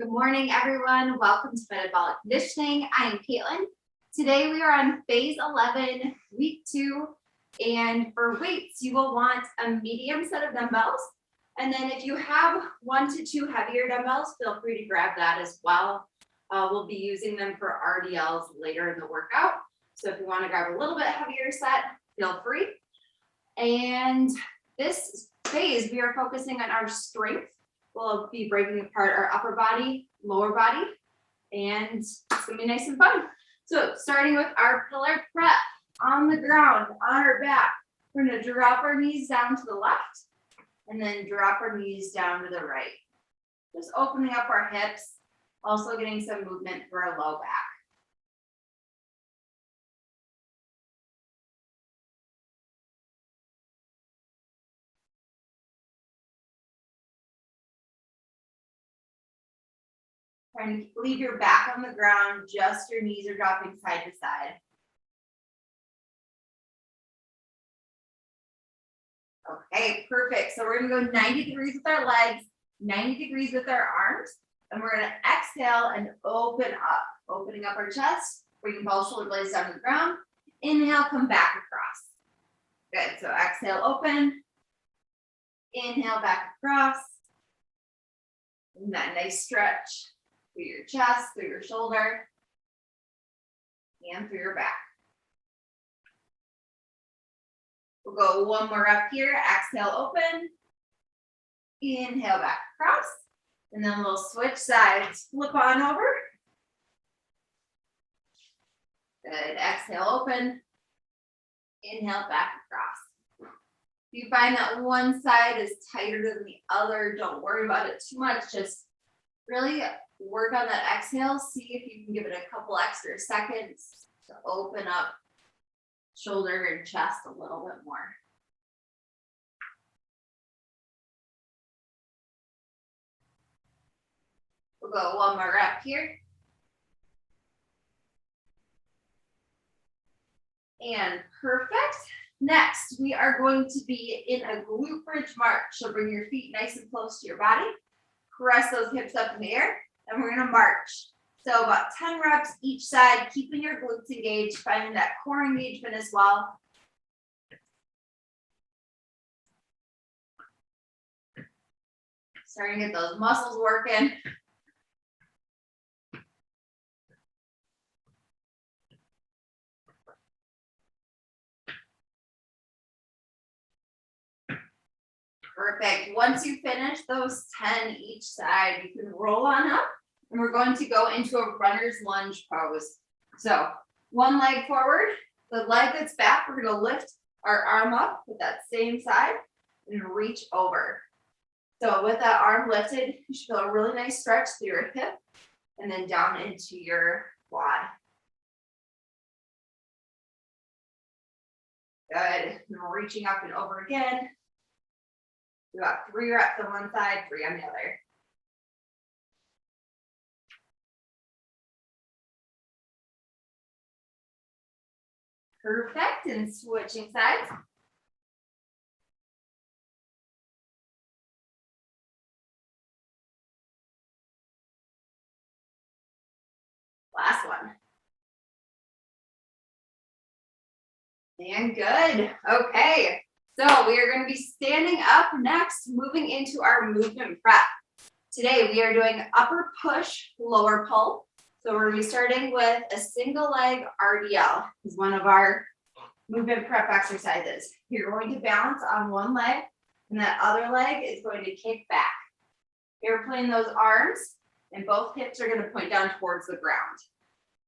Good morning, everyone. Welcome to Metabolic Conditioning. I am Katelyn. Today we are on phase 11, week 2. And for weights, you will want a medium set of dumbbells. And then if you have 1 to 2 heavier dumbbells, feel free to grab that as well. We'll be using them for RDLs later in the workout. So if you want to grab a little bit heavier set, feel free. And this phase, we are focusing on our strength. We'll be breaking apart our upper body, lower body, and it's gonna be nice and fun. So starting with our pillar prep on the ground, on our back, we're gonna drop our knees down to the left and then drop our knees down to the right. Just opening up our hips, also getting some movement for our low back. Trying to leave your back on the ground, just your knees are dropping side to side. Okay, perfect. So we're gonna go 90 degrees with our legs, 90 degrees with our arms, and we're gonna exhale and open up, opening up our chest, bringing both shoulder blades down to the ground. Inhale, come back across. Good, so exhale, open. Inhale, back across. And that nice stretch through your chest, through your shoulder, and through your back. We'll go one more up here. Exhale, open. Inhale, back across. And then we'll switch sides. Flip on over. Good. Exhale, open. Inhale, back across. If you find that one side is tighter than the other, don't worry about it too much. Just really work on that exhale. See if you can give it a couple extra seconds to open up shoulder and chest a little bit more. We'll go one more rep here. And perfect. Next, we are going to be in a glute bridge march. So bring your feet nice and close to your body. Press those hips up in the air, and we're gonna march. So about 10 reps each side, keeping your glutes engaged, finding that core engagement as well. Starting to get those muscles working. Perfect. Once you finish those 10 each side, you can roll on up, and we're going to go into a runner's lunge pose. So one leg forward, the leg that's back, we're going to lift our arm up with that same side and reach over. So with that arm lifted, you should feel a really nice stretch through your hip and then down into your quad. Good. And we're reaching up and over again. We got 3 reps on one side, 3 on the other. Perfect, and switching sides. Last one. And good. Okay. So we are going to be standing up next, moving into our movement prep. Today we are doing upper push, lower pull. So we're going to be starting with a single leg RDL. Is one of our movement prep exercises. You're going to balance on one leg, and that other leg is going to kick back. Airplane those arms, and both hips are going to point down towards the ground.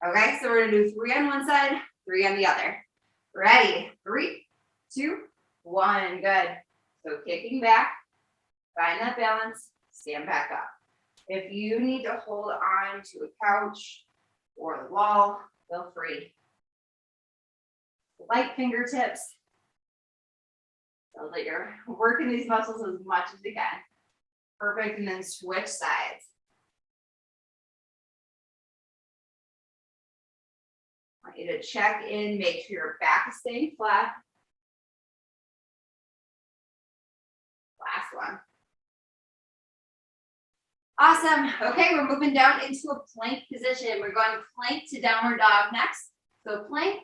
Okay, so we're going to do 3 on one side, 3 on the other. Ready? 3, 2, 1. Good. So kicking back, find that balance, stand back up. If you need to hold on to a couch or the wall, feel free. Light fingertips so that you're working these muscles as much as you can. Perfect. And then switch sides. I want you to check in, make sure your back is staying flat. Last one. Awesome. Okay, we're moving down into a plank position. We're going plank to downward dog next. So plank,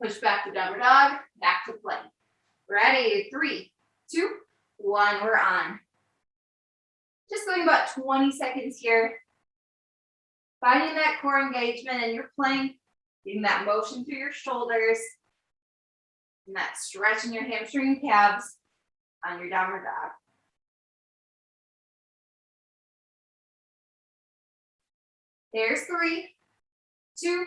push back to downward dog, back to plank. Ready? 3, 2, 1. We're on. Just going about 20 seconds here. Finding that core engagement in your plank, getting that motion through your shoulders, and that stretch in your hamstring and calves on your downward dog. There's 3, 2,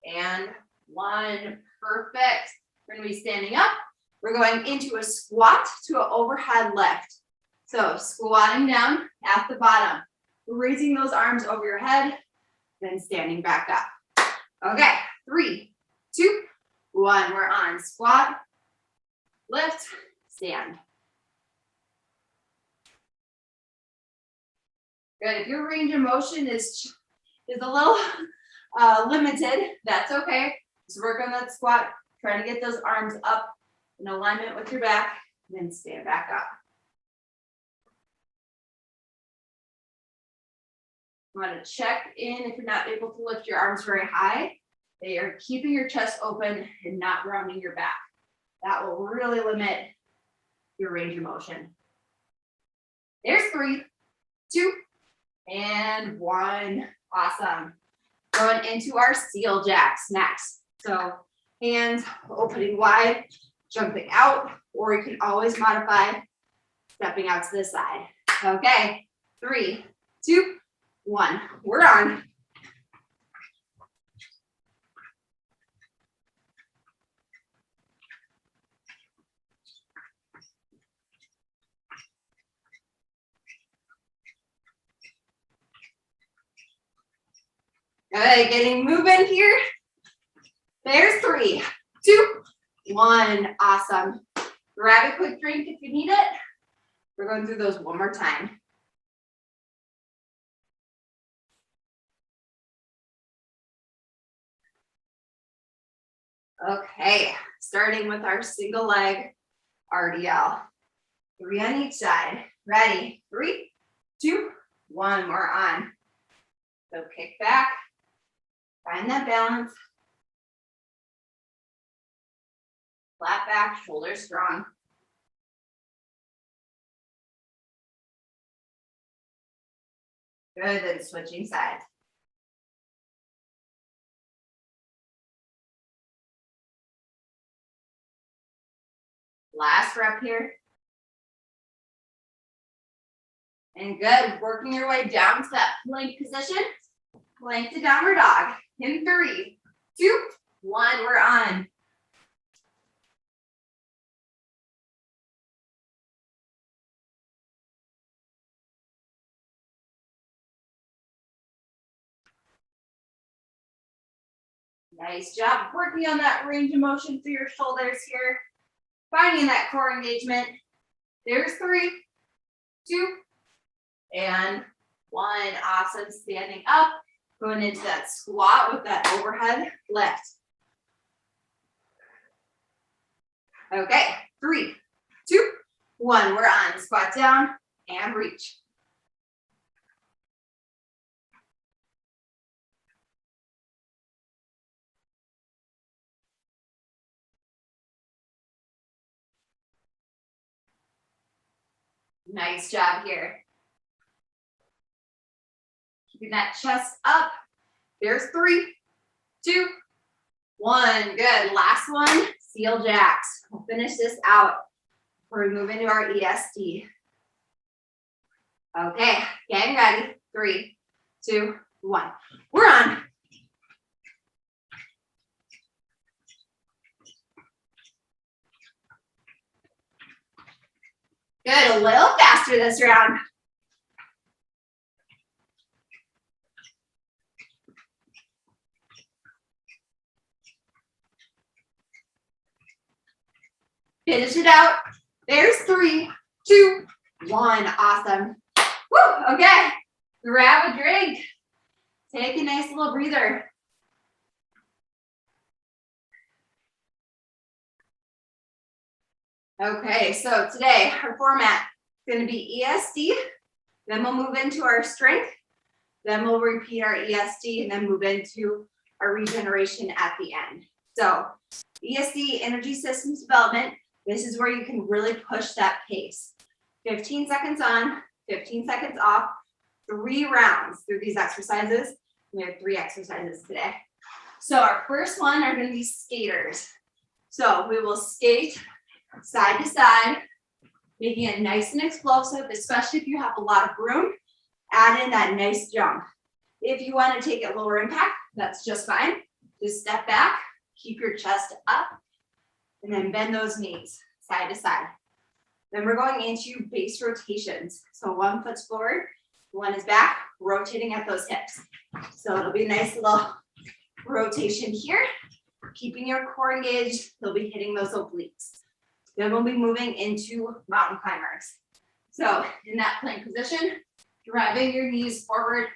and 1. Perfect. We're going to be standing up. We're going into a squat to an overhead lift. So squatting down at the bottom, raising those arms over your head, then standing back up. Okay, 3, 2, 1. We're on. Squat, lift, stand. Good. If your range of motion is a little limited, that's okay. Just work on that squat. Try to get those arms up in alignment with your back, and then stand back up. You want to check in if you're not able to lift your arms very high. They are keeping your chest open and not rounding your back. That will really limit your range of motion. There's 3, 2, and 1. Awesome. Going into our seal jacks next. So hands opening wide, jumping out, or you can always modify stepping out to the side. Okay, 3, 2, 1. We're on. Good, getting moving here. There's 3, 2, 1. Awesome. Grab a quick drink if you need it. We're going through those one more time. Okay, starting with our single leg RDL. 3 on each side. Ready? 3, 2, 1. We're on. So kick back. Find that balance. Flat back, shoulders strong. Good, then switching sides. Last rep here. And good, working your way down to that plank position. Plank to downward dog. In 3, 2, 1, we're on. Nice job working on that range of motion through your shoulders here. Finding that core engagement. There's 3, 2, and 1. Awesome. Standing up. Going into that squat with that overhead lift. Okay, 3, 2, 1. We're on. Squat down and reach. Nice job here. Keeping that chest up. There's 3, 2, 1. Good. Last one, seal jacks. We'll finish this out before we move into our ESD. Okay, getting ready. 3, 2, 1. We're on. Good, a little faster this round. Finish it out. There's 3, 2, 1. Awesome. Woo, okay. Grab a drink. Take a nice little breather. Okay, so today our format is going to be ESD Then we'll move into our strength. Then we'll repeat our ESD and then move into our regeneration at the end. So ESD, energy systems development, this is where you can really push that pace. 15 seconds on, 15 seconds off, 3 rounds through these exercises. We have 3 exercises today. So our first one are going to be skaters. So we will skate side to side, making it nice and explosive, especially if you have a lot of room. Add in that nice jump. If you want to take it lower impact, that's just fine. Just step back, keep your chest up, and then bend those knees side to side. Then we're going into base rotations. So 1 foot's forward, 1 is back, rotating at those hips. So it'll be a nice little rotation here, keeping your core engaged. They'll be hitting those obliques. Then we'll be moving into mountain climbers. So in that plank position, driving your knees forward.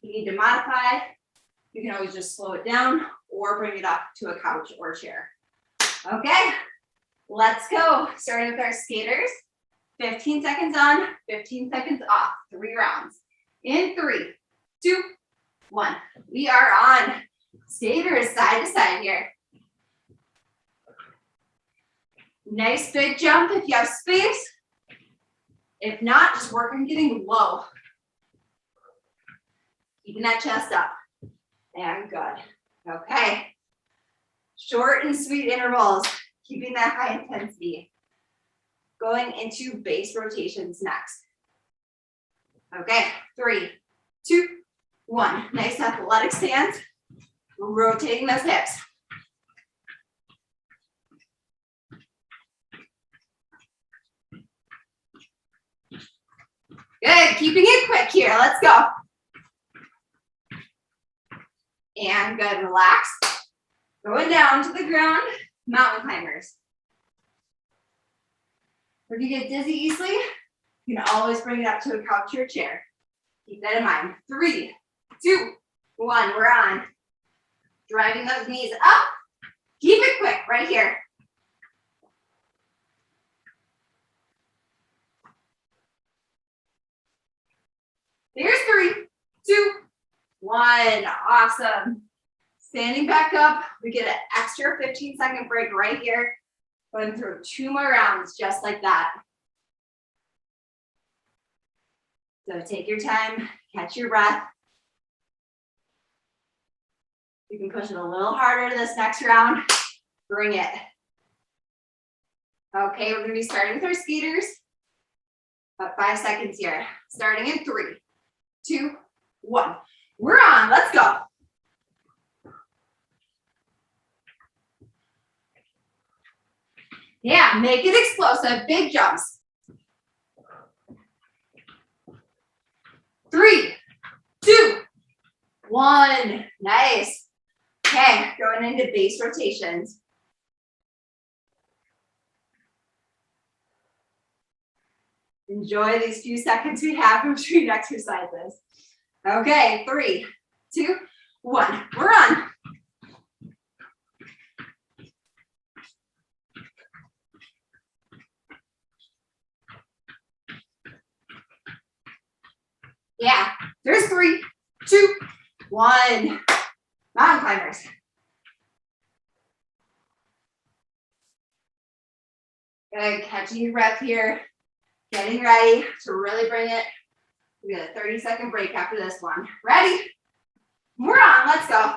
You need to modify. You can always just slow it down or bring it up to a couch or chair. Okay, let's go. Starting with our skaters. 15 seconds on, 15 seconds off, 3 rounds. In 3, 2, 1. We are on. Skaters side to side here. Nice big jump if you have space. If not, just work on getting low. Keeping that chest up. And good. Okay. Short and sweet intervals. Keeping that high intensity. Going into base rotations next. Okay. 3, 2, 1. Nice athletic stance. Rotating those hips. Good. Keeping it quick here. Let's go. And good. Relax. Going down to the ground. Mountain climbers. If you get dizzy easily, you can always bring it up to a couch or chair. Keep that in mind. 3, 2, 1. We're on. Driving those knees up. Keep it quick right here. Here's 3, 2, 1. Awesome. Standing back up. We get an extra 15-second break right here. Going through 2 more rounds just like that. So take your time. Catch your breath. You can push it a little harder this next round. Bring it. Okay, we're going to be starting with our skaters. About 5 seconds here. Starting in 3, 2, 1. We're on. Let's go. Yeah, make it explosive. Big jumps. 3, 2, 1. Nice. Okay, going into base rotations. Enjoy these few seconds we have in between exercises. Okay, 3, 2, 1. We're on. Yeah, there's 3, 2, 1. Mountain climbers. Good, catching your breath here. Getting ready to really bring it. We got a 30-second break after this one. Ready? We're on, let's go.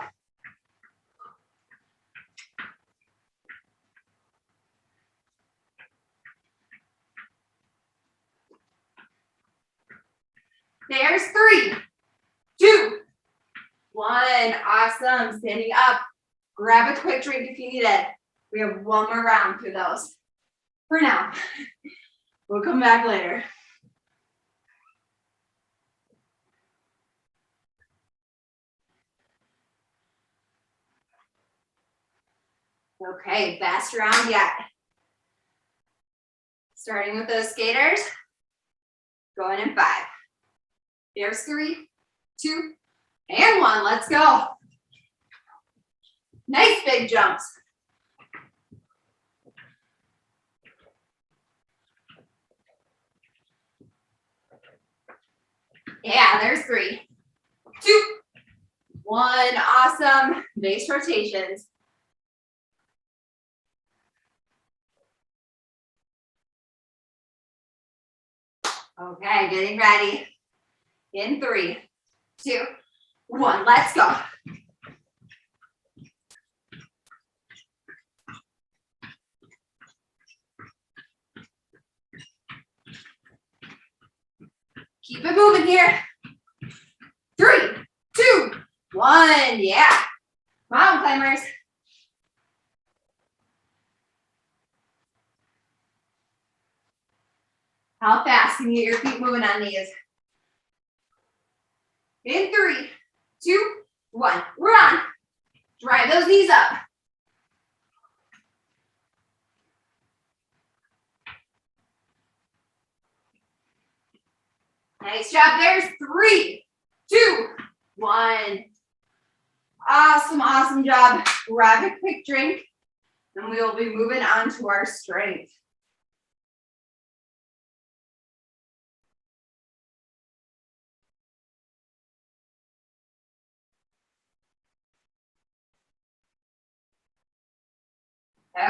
There's 3, 2, 1. Awesome. Standing up. Grab a quick drink if you need it. We have 1 more round through those. For now. We'll come back later. Okay, best round yet. Starting with those skaters. Going in 5. There's 3, 2, and 1. Let's go. Nice big jumps. there's 3, 2, 1. Awesome. Base rotations. Okay, getting ready. In 3, 2, 1. Let's go. Keep it moving here. 3, 2, 1. Yeah. Mountain climbers. How fast can you get your feet moving on these? In 3, 2, 1. We're on. Drive those knees up. Nice job. There's 3, 2, 1. Awesome, awesome job. Grab a quick drink, and we will be moving on to our strength.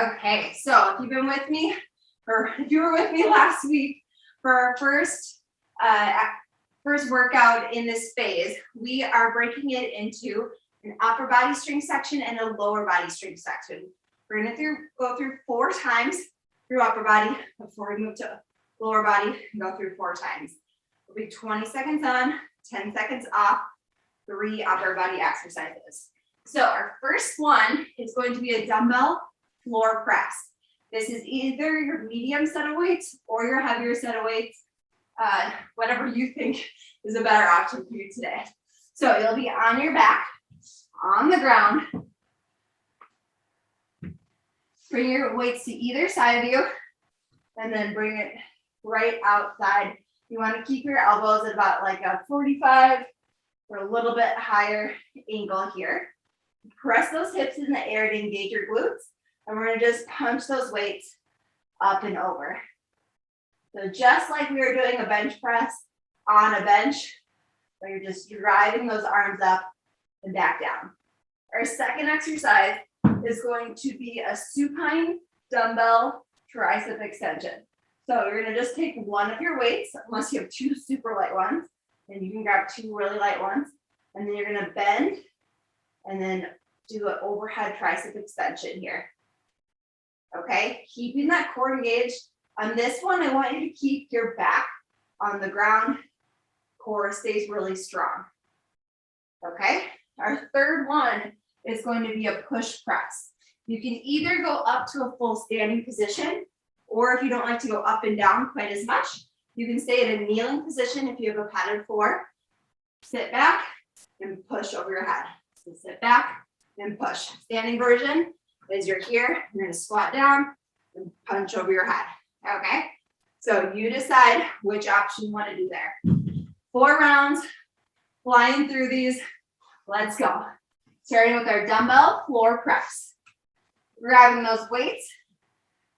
Okay, so if you've been with me, or if you were with me last week for our first workout in this phase, we are breaking it into an upper body strength section and a lower body strength section. We're going to go through 4 times through upper body before we move to lower body and go through 4 times. It'll be 20 seconds on, 10 seconds off, 3 upper body exercises. So our first one is going to be a dumbbell floor press. This is either your medium set of weights or your heavier set of weights, whatever you think is a better option for you today. So you'll be on your back, on the ground. Bring your weights to either side of you, and then bring it right outside. You want to keep your elbows at about like a 45 or a little bit higher angle here. Press those hips in the air to engage your glutes. And we're going to just punch those weights up and over. So just like we were doing a bench press on a bench, where you're just driving those arms up and back down. Our second exercise is going to be a supine dumbbell tricep extension. So you're going to just take one of your weights, unless you have 2 super light ones, and you can grab 2 really light ones. And then you're going to bend and then do an overhead tricep extension here. Okay, keeping that core engaged. On this one, I want you to keep your back on the ground. Core stays really strong. Okay, our third one is going to be a push press. You can either go up to a full standing position, or if you don't like to go up and down quite as much, you can stay at a kneeling position if you have a padded floor. Sit back and push over your head. So sit back and push. Standing version is you're here, you're going to squat down and punch over your head. Okay, so you decide which option you want to do there. 4 rounds, flying through these. Let's go. Starting with our dumbbell floor press. Grabbing those weights,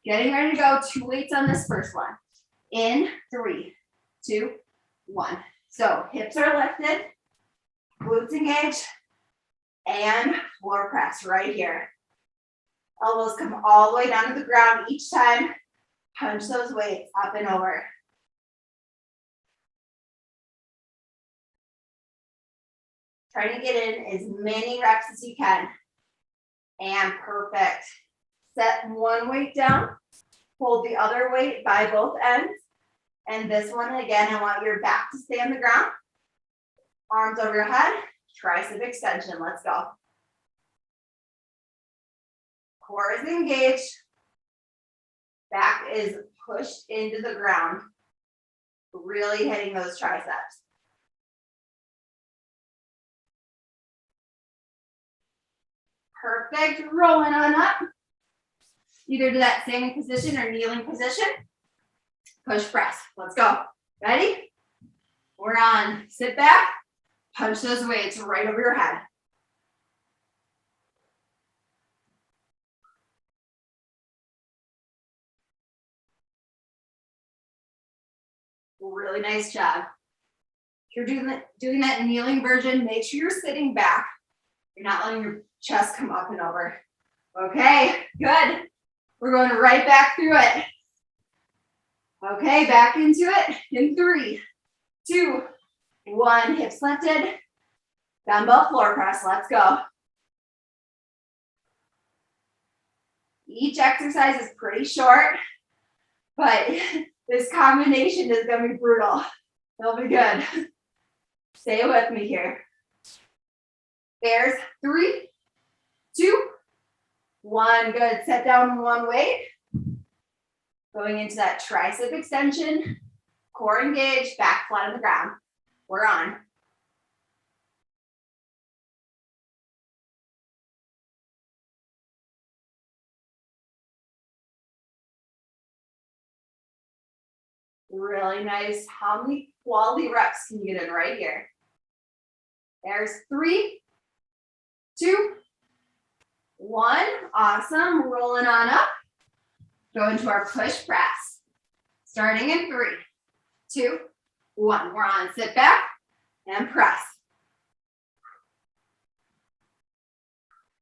getting ready to go. 2 weights on this first one. In 3, 2, 1. So hips are lifted, glutes engaged, and floor press right here. Elbows come all the way down to the ground each time. Punch those weights up and over. Trying to get in as many reps as you can. And perfect. Set one weight down. Hold the other weight by both ends. And this one, again, I want your back to stay on the ground. Arms over your head. Tricep extension. Let's go. Core is engaged. Back is pushed into the ground. Really hitting those triceps. Perfect. Rolling on up. Either to that standing position or kneeling position. Push press. Let's go. Ready? We're on. Sit back. Punch those weights right over your head. Really nice job. If you're doing that kneeling version, make sure you're sitting back. You're not letting your chest come up and over. Okay, good. We're going right back through it. Okay, back into it in 3, 2, 1. Hips lifted. Dumbbell floor press. Let's go. Each exercise is pretty short, but this combination is going to be brutal. It'll be good. Stay with me here. There's 3, 2, 1. Good. Set down one weight. Going into that tricep extension. Core engaged. Back flat on the ground. We're on. Really nice. How many quality reps can you get in right here? There's 3, 2, 1. Awesome. Rolling on up. Go into our push press. Starting in 3, 2, 1. We're on. Sit back and press.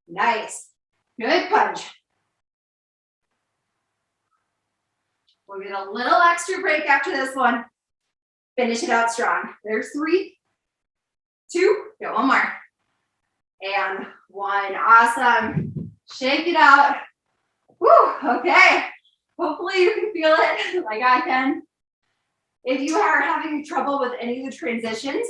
Nice. Good punch. We'll get a little extra break after this one. Finish it out strong. There's 3, 2, go one more. And 1. Awesome. Shake it out. Woo, okay. Hopefully you can feel it like I can. If you are having trouble with any of the transitions,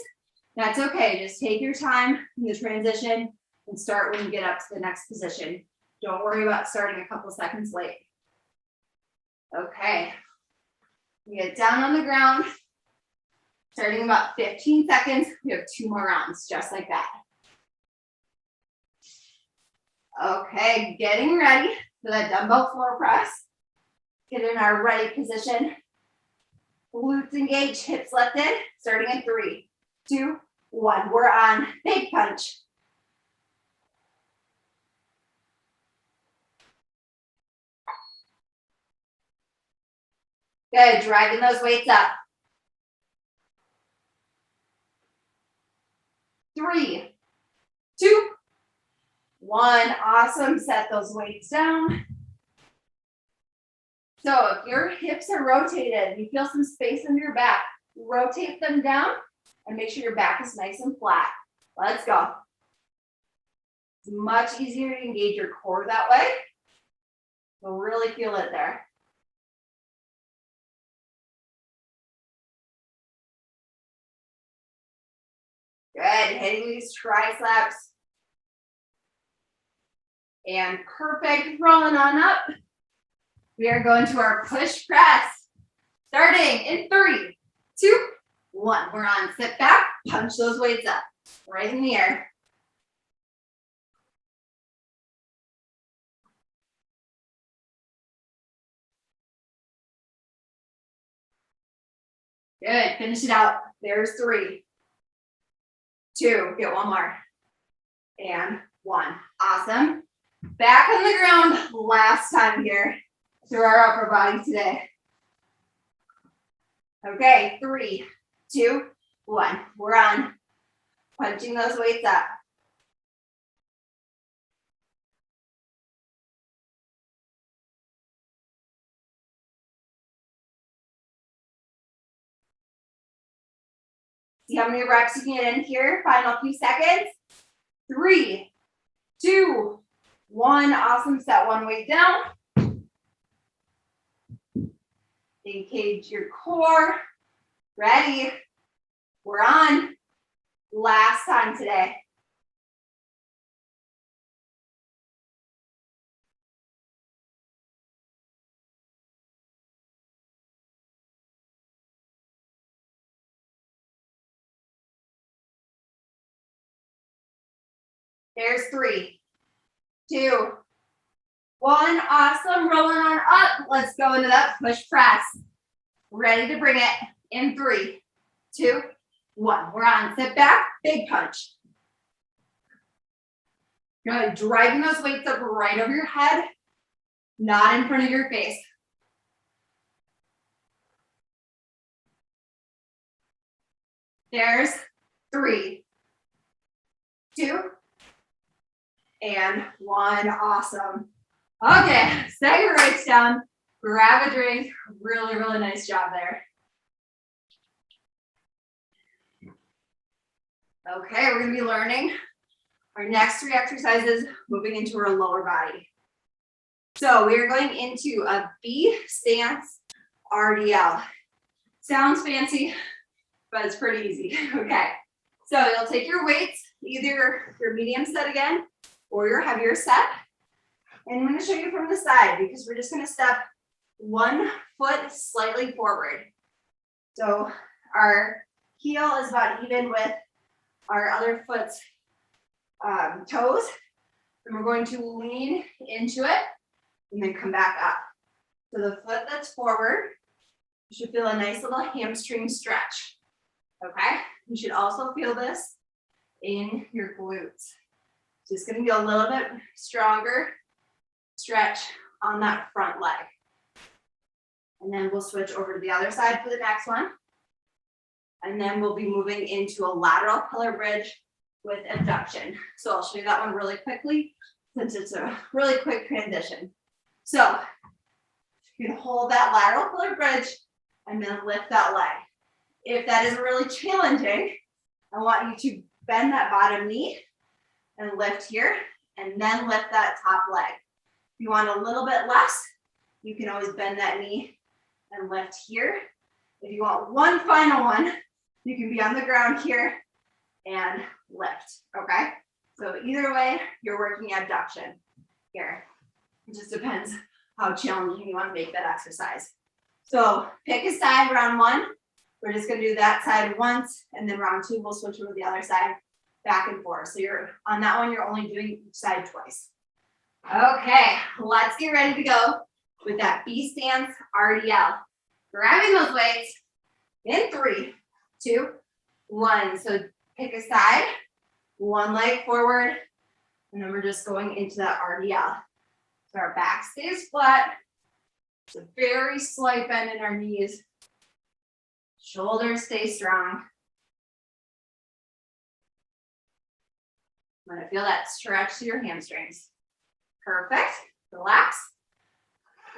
that's okay. Just take your time in the transition and start when you get up to the next position. Don't worry about starting a couple seconds late. Okay. You get down on the ground. Starting about 15 seconds, we have 2 more rounds, just like that. Okay, getting ready for that dumbbell floor press. Get in our ready position. Glutes engaged, hips lifted. Starting in 3, 2, 1. We're on. Big punch. Good, driving those weights up. 3, 2, 1. Awesome. Set those weights down. So if your hips are rotated, you feel some space under your back, rotate them down and make sure your back is nice and flat. Let's go. It's much easier to engage your core that way. You'll really feel it there. Good, hitting these triceps. And perfect, rolling on up. We are going to our push press. Starting in 3, 2, 1. We're on. Sit back, punch those weights up. Right in the air. Good, finish it out. There's 3, 2, get one more. And 1. Awesome. Back on the ground, last time here through our upper body today. Okay, 3, 2, 1. We're on. Punching those weights up. See how many reps you can get in here. Final few seconds. 3, 2, 1. Awesome. Set one weight down. Engage your core. Ready. We're on. Last time today. There's 3, 2, 1. Awesome. Rolling on up. Let's go into that push press. Ready to bring it in 3, 2, 1. We're on. Sit back. Big punch. Good. Driving those weights up right over your head, not in front of your face. There's 3, 2, and 1. Awesome. Okay, set your weights down, grab a drink. Really, really nice job there. Okay, we're gonna be learning our next 3 exercises, moving into our lower body. So we are going into a B stance RDL. Sounds fancy, but it's pretty easy. Okay, so you'll take your weights, either your medium set again or your heavier set. And I'm going to show you from the side because we're just going to step 1 foot slightly forward. So our heel is about even with our other foot's toes. And we're going to lean into it and then come back up. So the foot that's forward, you should feel a nice little hamstring stretch. Okay, you should also feel this in your glutes. So it's going to be a little bit stronger stretch on that front leg. And then we'll switch over to the other side for the next one. And then we'll be moving into a lateral pillar bridge with abduction. So I'll show you that one really quickly since it's a really quick transition. So you can hold that lateral pillar bridge and then lift that leg. If that is really challenging, I want you to bend that bottom knee and lift here, and then lift that top leg. If you want a little bit less, you can always bend that knee and lift here. If you want one final one, you can be on the ground here and lift, okay? So either way, you're working abduction here. It just depends how challenging you want to make that exercise. So pick a side, round 1. We're just going to do that side once, and then round 2, we'll switch over to the other side, back and forth. So you're on that one, you're only doing each side twice. Okay, let's get ready to go with that B stance RDL. Grabbing those weights in 3, 2, 1. So pick a side, 1 leg forward, and then we're just going into that RDL. So our back stays flat. It's a very slight bend in our knees. Shoulders stay strong. I'm going to feel that stretch to your hamstrings. Perfect. Relax.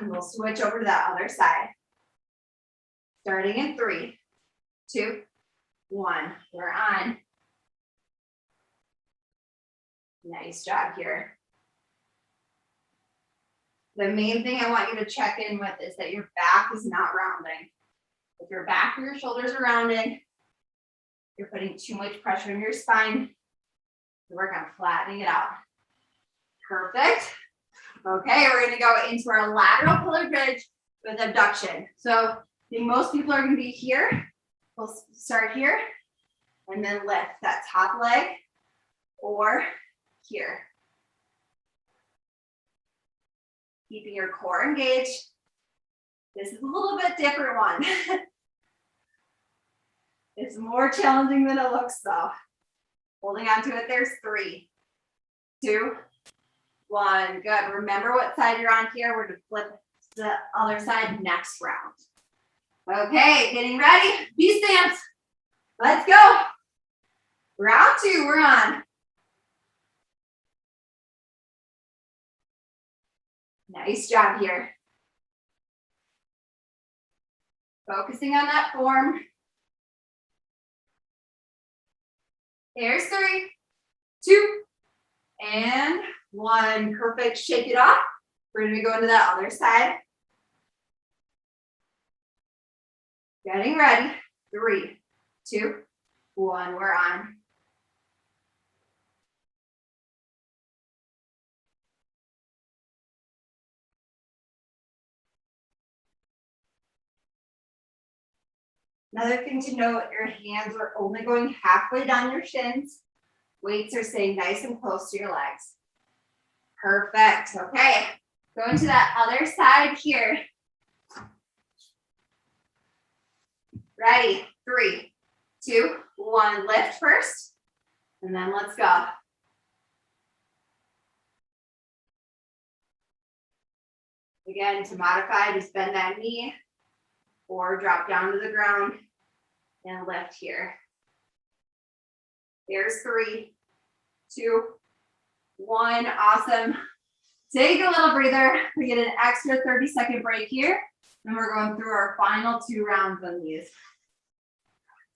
And we'll switch over to that other side. Starting in 3, 2, 1. We're on. Nice job here. The main thing I want you to check in with is that your back is not rounding. If your back or your shoulders are rounding, you're putting too much pressure on your spine. So work on flattening it out. Perfect. Okay, we're going to go into our lateral pillar bridge with abduction. So I think most people are going to be here. We'll start here and then lift that top leg or here. Keeping your core engaged. This is a little bit different one. It's more challenging than it looks though. Holding on to it, there's 3, 2, 1. Good. Remember what side you're on here. We're going to flip the other side next round. Okay, getting ready. B stance. Let's go. Round 2, we're on. Nice job here. Focusing on that form. There's 3, 2, and 1. Perfect. Shake it off. We're going to go into that other side. Getting ready. 3, 2, 1. We're on. Another thing to note, your hands are only going halfway down your shins. Weights are staying nice and close to your legs. Perfect. Okay. Go into that other side here. Ready. 3, 2, 1. Lift first, and then let's go. Again, to modify, just bend that knee or drop down to the ground and lift here. There's 3, 2, 1. Awesome. Take a little breather. We get an extra 30-second break here. And we're going through our final 2 rounds on these.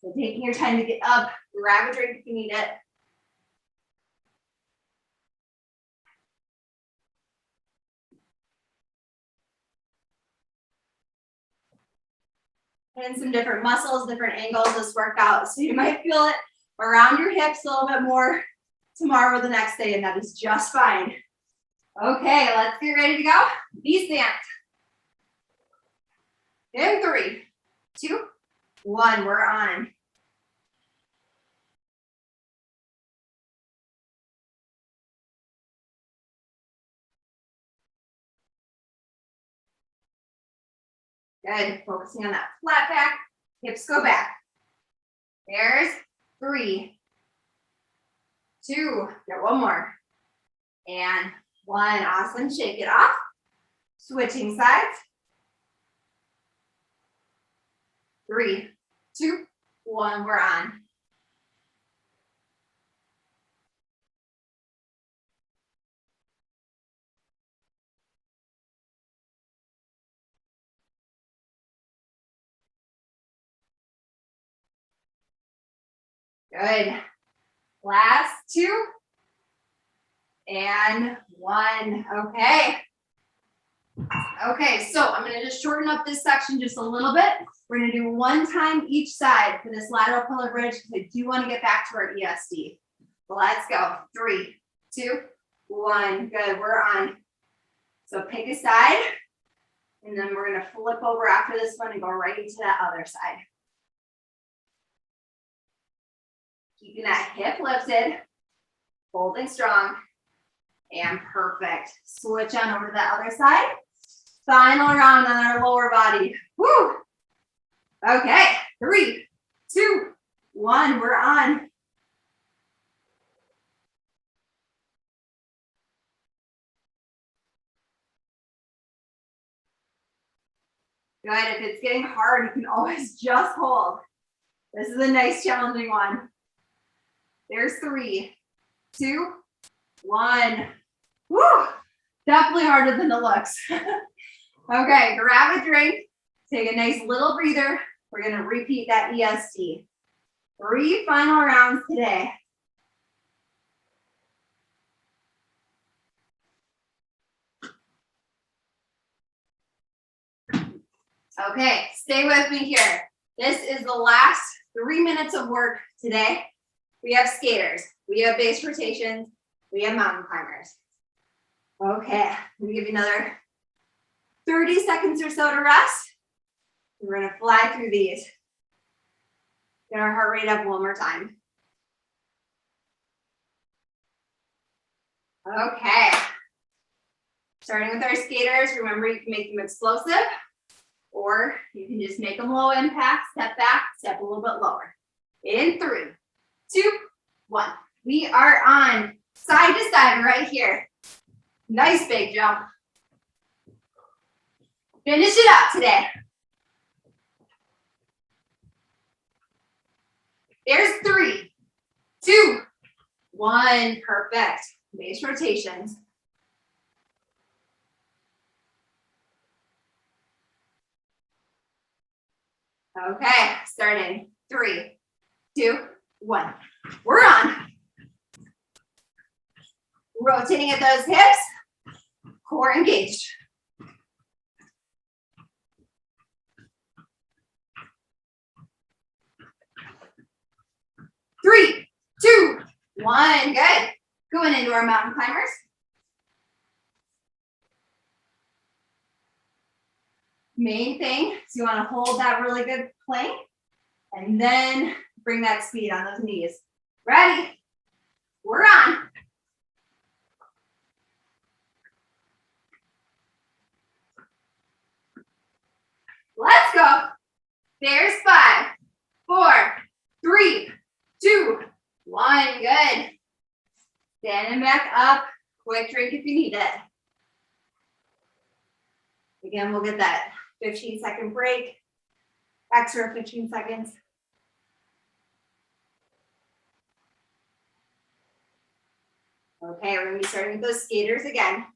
So taking your time to get up, grab a drink if you need it. And some different muscles, different angles this workout. So you might feel it around your hips a little bit more tomorrow or the next day, and that is just fine. Okay, let's get ready to go. V stance. In 3, 2, 1, we're on. Good, focusing on that flat back, hips go back. There's 3, 2, get one more, and 1, awesome, shake it off. Switching sides. 3, 2, 1, we're on. Good. Last 2 and 1. Okay. Okay, so I'm going to just shorten up this section just a little bit. We're going to do 1 time each side for this lateral pillar bridge because I do want to get back to our ESD. Let's go. 3, 2, 1. Good. We're on. So pick a side, and then we're going to flip over after this one and go right into that other side. Keeping that hip lifted, holding strong, and perfect. Switch on over to the other side. Final round on our lower body. Woo! Okay, 3, 2, 1, we're on. Good, if it's getting hard, you can always just hold. This is a nice challenging one. There's 3, 2, 1. Woo! Definitely harder than it looks. Okay, grab a drink. Take a nice little breather. We're going to repeat that EST. 3 final rounds today. Okay, stay with me here. This is the last 3 minutes of work today. We have skaters, we have base rotations, we have mountain climbers. Okay, I'm gonna give you another 30 seconds or so to rest. We're gonna fly through these. Get our heart rate up one more time. Okay. Starting with our skaters, remember you can make them explosive, or you can just make them low impact, step back, step a little bit lower. In 3, 2, 1. We are on side to side right here. Nice big jump. Finish it up today. There's 3, 2, 1. Perfect. Base rotations. Okay, starting. 3, 2, 1. We're on. Rotating at those hips. Core engaged. Three, 2, 1. Good. Going into our mountain climbers. Main thing is you want to hold that really good plank and then bring that speed on those knees. Ready? We're on. Let's go. There's 5, 4, 3, 2, 1. Good. Standing back up. Quick drink if you need it. Again, we'll get that 15-second break. Extra 15 seconds. Okay, we're gonna be starting with those skaters again.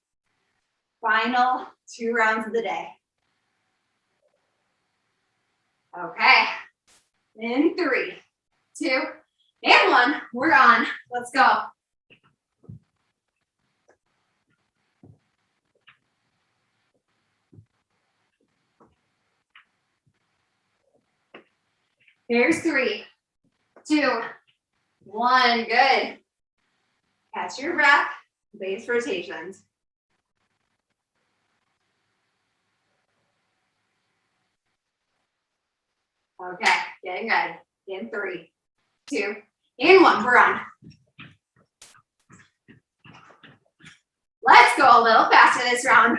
Final 2 rounds of the day. Okay, in 3, 2, and 1, we're on. Let's go. Here's 3, 2, 1, good. Catch your breath, base rotations. Okay, getting good. In 3, 2, and 1, we're on. Let's go a little faster this round.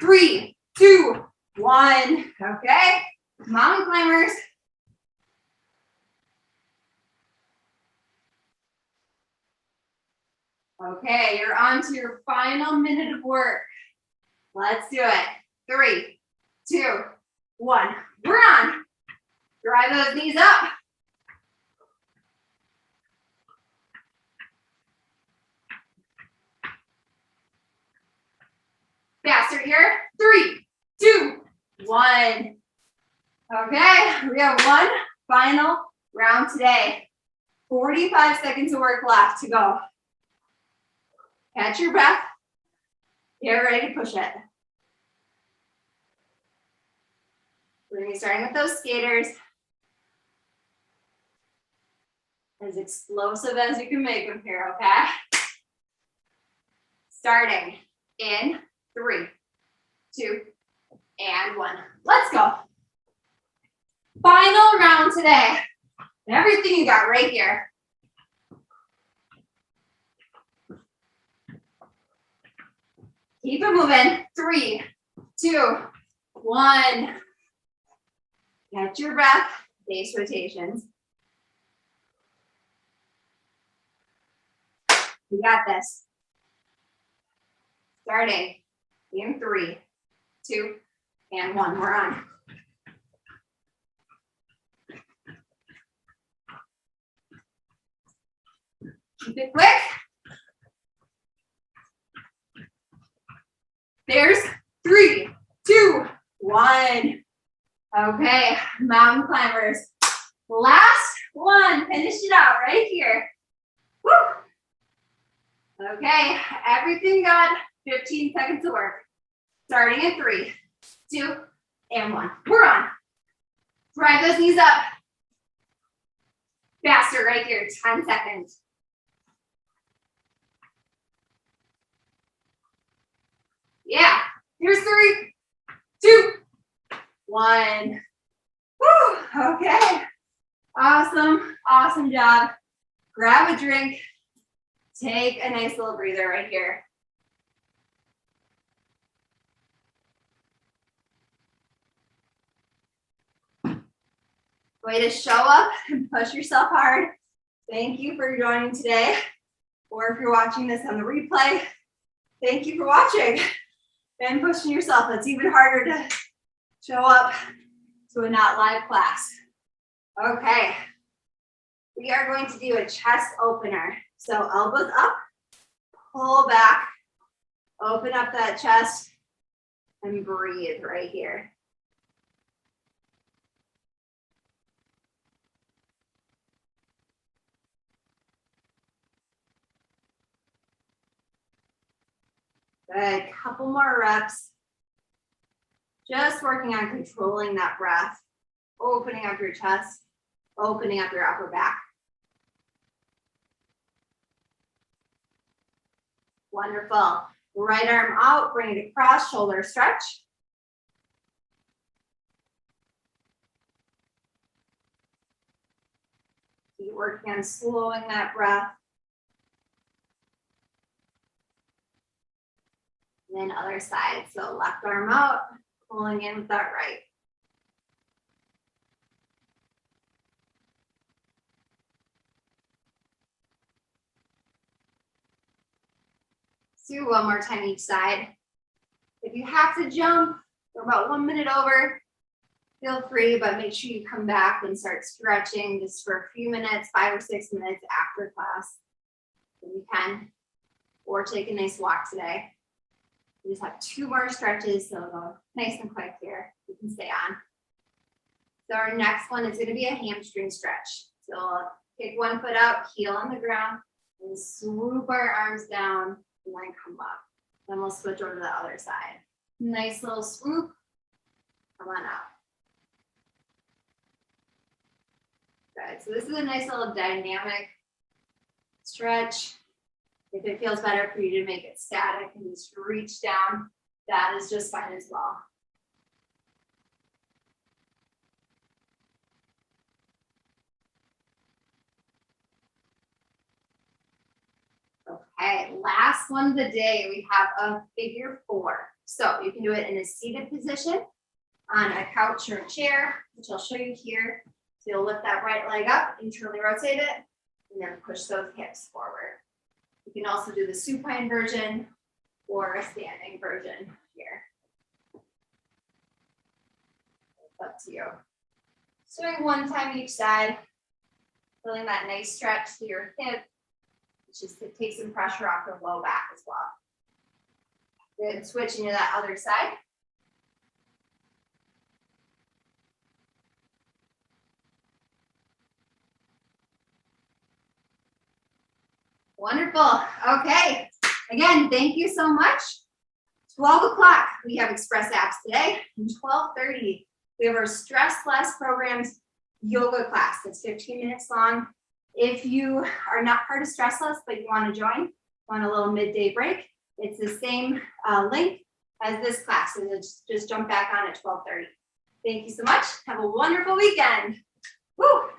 Three, 2, 1. Okay, mountain climbers. Okay, you're on to your final minute of work. Let's do it. 3, 2, 1. We're on. Drive those knees up. Faster here. 3, 2, 1. Okay, we have one final round today. 45 seconds of work left to go. Catch your breath. Get ready to push it. We're going to be starting with those skaters. As explosive as you can make them here, okay? Starting in 3, 2, and 1. Let's go. Final round today. Everything you got right here. Keep it moving. 3, 2, 1. Catch your breath. Base rotations. You got this. Starting in 3, 2, and 1. We're on. Keep it quick. There's 3, 2, 1. Okay, mountain climbers. Last one. Finish it out right here. Woo. Okay, everything got 15 seconds of work. Starting in 3, 2, and 1. We're on. Drive those knees up. Faster right here, 10 seconds. Yeah, here's 3, 2, 1. Woo, okay. Awesome, awesome job. Grab a drink. Take a nice little breather right here. Way to show up and push yourself hard. Thank you for joining today. Or if you're watching this on the replay, thank you for watching and pushing yourself. It's even harder to show up to a not live class. Okay. We are going to do a chest opener. So elbows up, pull back, open up that chest, and breathe right here. Good, couple more reps. Just working on controlling that breath, opening up your chest, opening up your upper back. Wonderful. Right arm out, bring it across, shoulder stretch. Keep working on slowing that breath. And then other side. So left arm out, pulling in with that right. Let's do one more time each side. If you have to jump, we're about 1 minute over. feel free, but make sure you come back and start stretching just for a few minutes, 5 or 6 minutes after class if you can, or take a nice walk today. We just have 2 more stretches, so go nice and quick here. You can stay on. So our next one is going to be a hamstring stretch. So kick one foot out, heel on the ground, and swoop our arms down and then come up. Then we'll switch over to the other side. Nice little swoop. Come on up. Good. So this is a nice little dynamic stretch. If it feels better for you to make it static and just reach down, that is just fine as well. Okay, last one of the day, we have a figure 4. So you can do it in a seated position on a couch or a chair, which I'll show you here. So you'll lift that right leg up, internally rotate it, and then push those hips forward. You can also do the supine version or a standing version here. It's up to you. So doing one time each side, feeling that nice stretch to your hip, just to take some pressure off your low back as well. Good, switching to that other side. Wonderful. Okay. Again, thank you so much. 12 o'clock, we have Express Abs today. And 12:30, we have our Stress Less Programs yoga class. It's 15 minutes long. If you are not part of Stress Less, but you want to join, want a little midday break, it's the same link as this class. So just jump back on at 12:30. Thank you so much. Have a wonderful weekend. Woo!